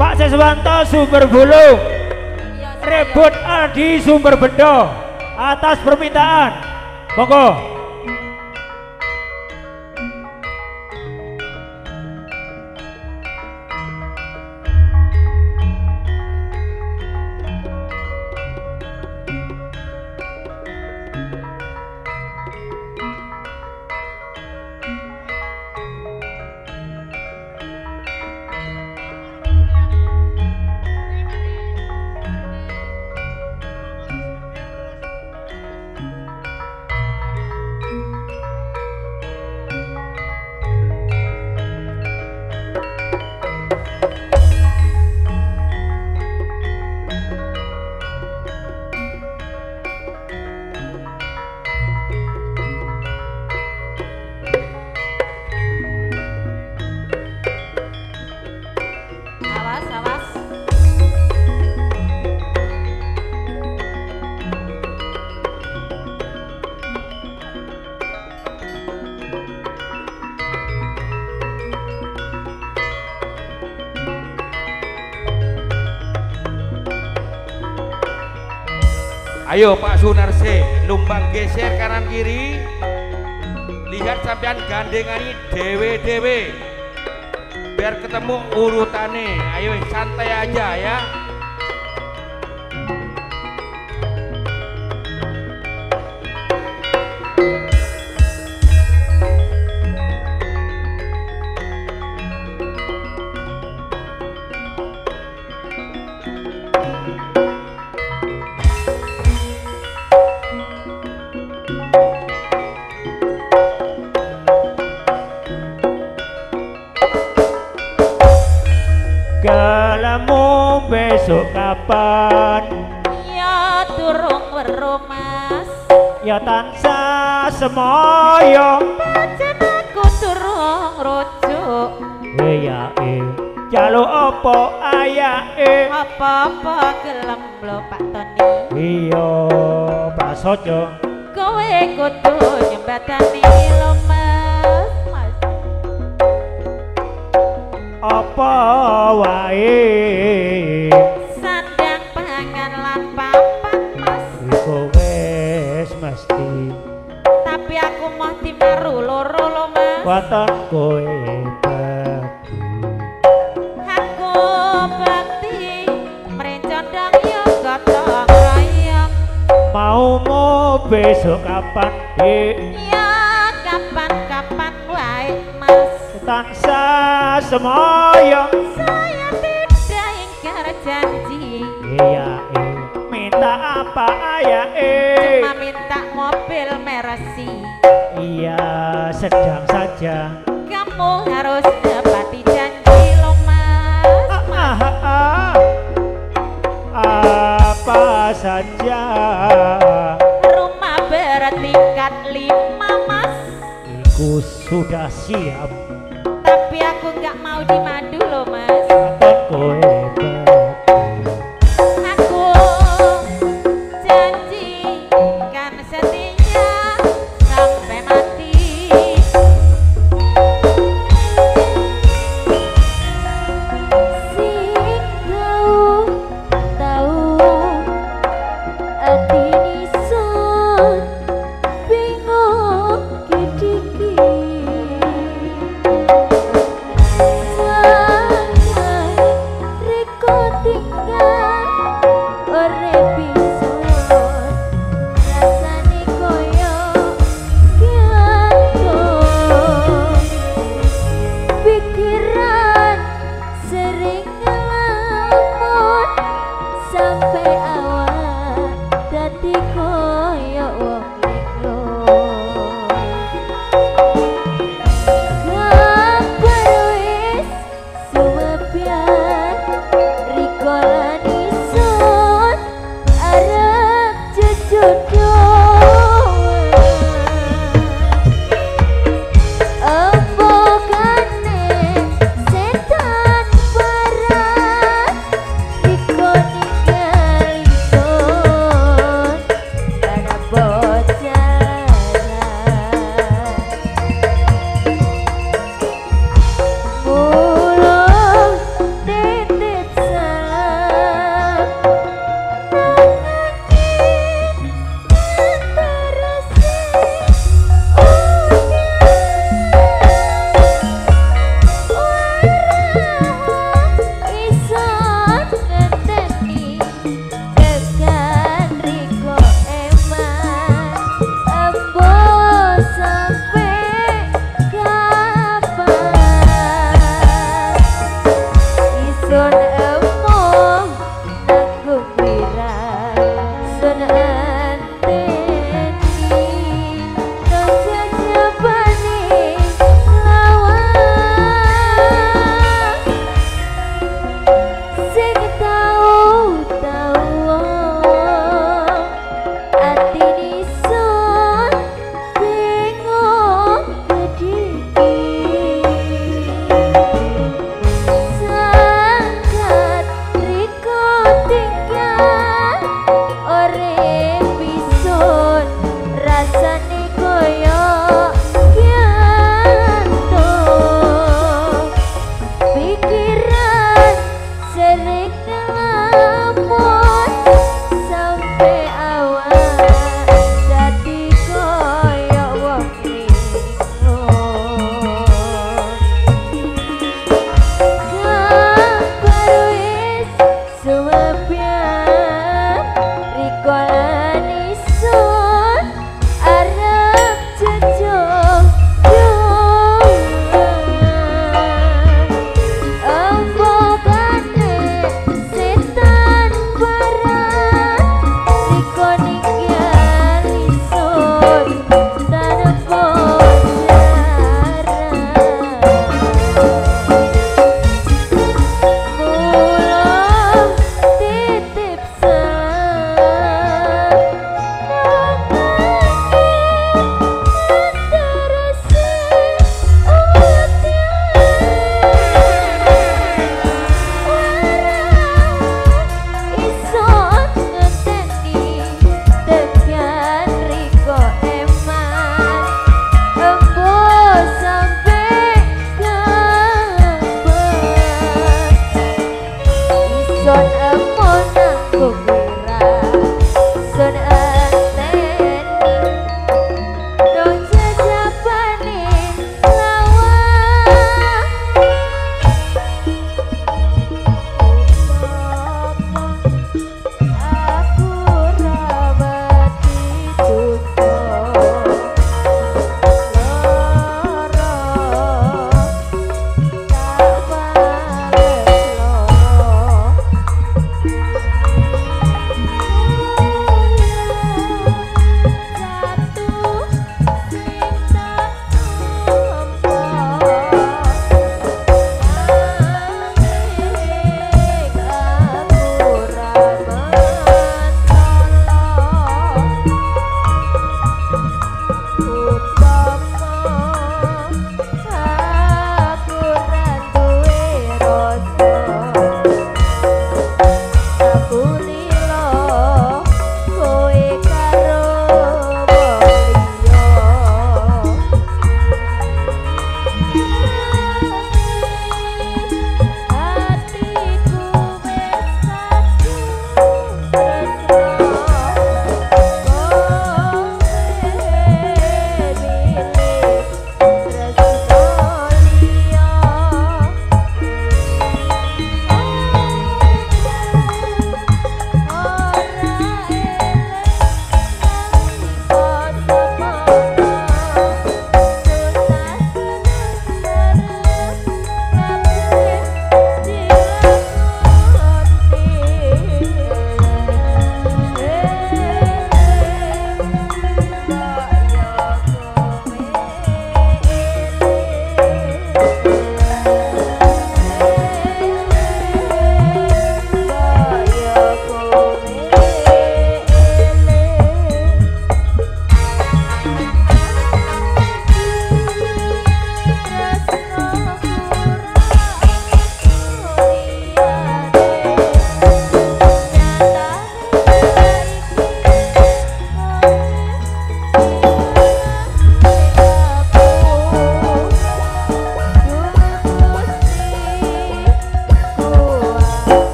Pak Seswanto Sumber Bulung, Rebut Aldi Sumber Bendo atas permintaan. Monggo. Ayo Pak Sunarse, lumbang geser kanan kiri. Lihat sampean gandengani dewe-dewe. Biar ketemu urutane. Ayo santai aja ya. Kalamu besok kapan? Ya durung weruh Mas. Ya tansah semoyo. Pancen aku durung rujuk. Ya jaluk apa ayake? Apa-apa gelem lho Pak Tony. Iya prasaja. Kowe kudu nyembatani lho Mas. Mas. Apa wae Sandang pangan lan papan Mas. iku wis mesti. Tapi aku mau timaru loro lho Mas. Waton kowe bakti. Aku bakti mrencondong yo gotong royong. Maumu besok kapan Dik? Ya kapan-kapan wae Mas. Tansah semoyo. Saya tidak ingkar janji. Iya minta apa ayake? Cuma minta mobil Mercy. Iya sedang saja. Kamu harus tepati janji lo Mas. Apa saja? Rumah bertingkat 5 Mas. Iku sudah siap. Tapi aku nggak mau dimadu lo Mas. Kowe Aku janji kan setia sampai mati. Sing tahu ati nisun bingung kediki.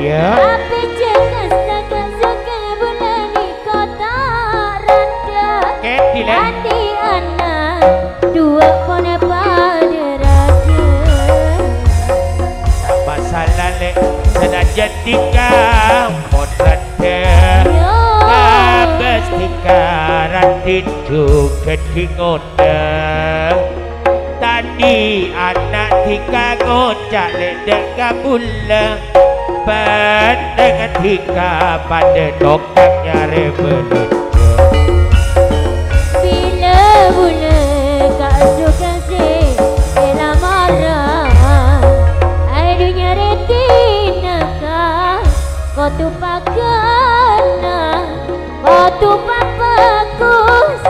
Iya. Api jelas takkan suka bulan di kota randa. Kedile. Hati anak dua pone pada raja. Masalah le senajan tika modrande. Kabestikaran itu kedingoda. Tadi anak tika ngocak ledek kabula. Dengan tika pada dokternya rebelut. Bila bula kak suka si Ela marah adunya retina kak kau tupakana kau tupak bagus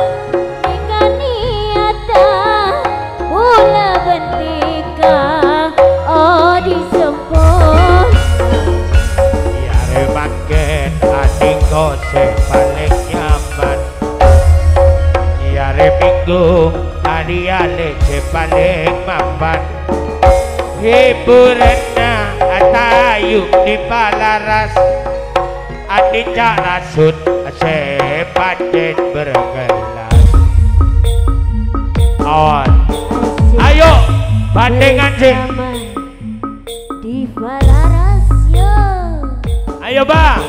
ikan niata bula bentika oh disempur Ya remaken adik kose paling nyaman. Ya reminggu hari alece paling mapan. Hiburanna atayuk di palaras. Adik cak rasut sepaden bergelas. On. Ayo bandengan sih. di Valaras yo. Ayo bang.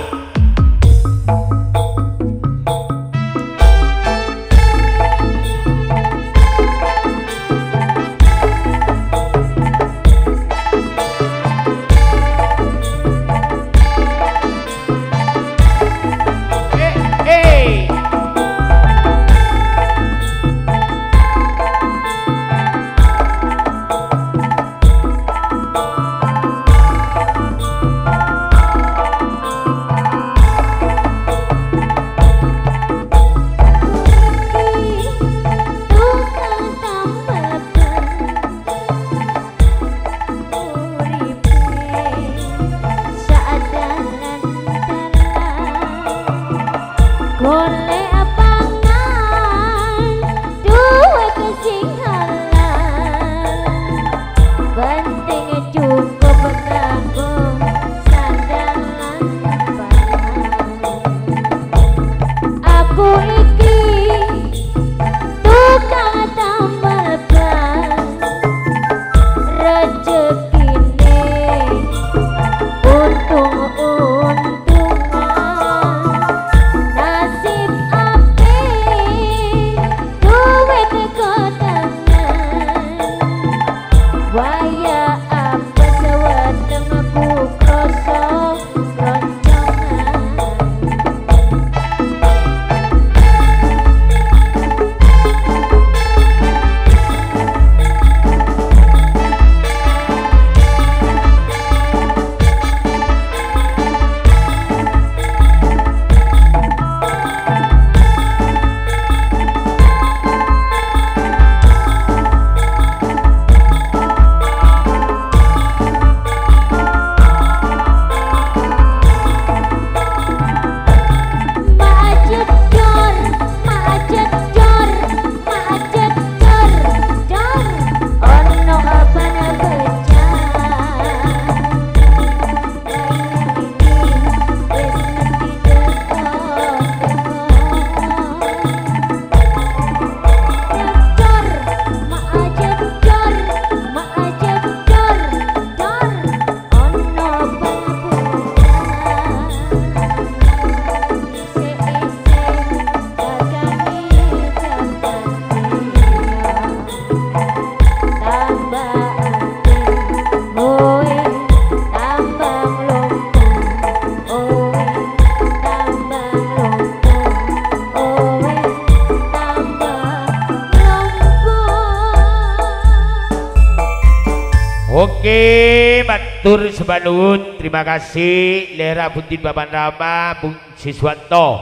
Oke, matur sebanun. Terima kasih Lera Buntin Baban Rama, Bung Siswanto,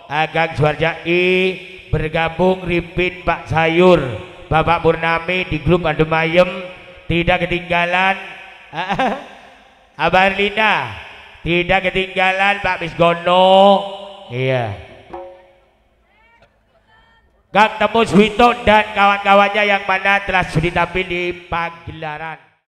Agang Suarjai bergabung Ripin Pak Sayur, Bapak Purnami di grup Ademayem. Tidak ketinggalan Abah Lina, tidak ketinggalan Pak Misgono. Iya, Kang Temu Swito dan kawan-kawannya yang mana telah sudah tampil di pagelaran.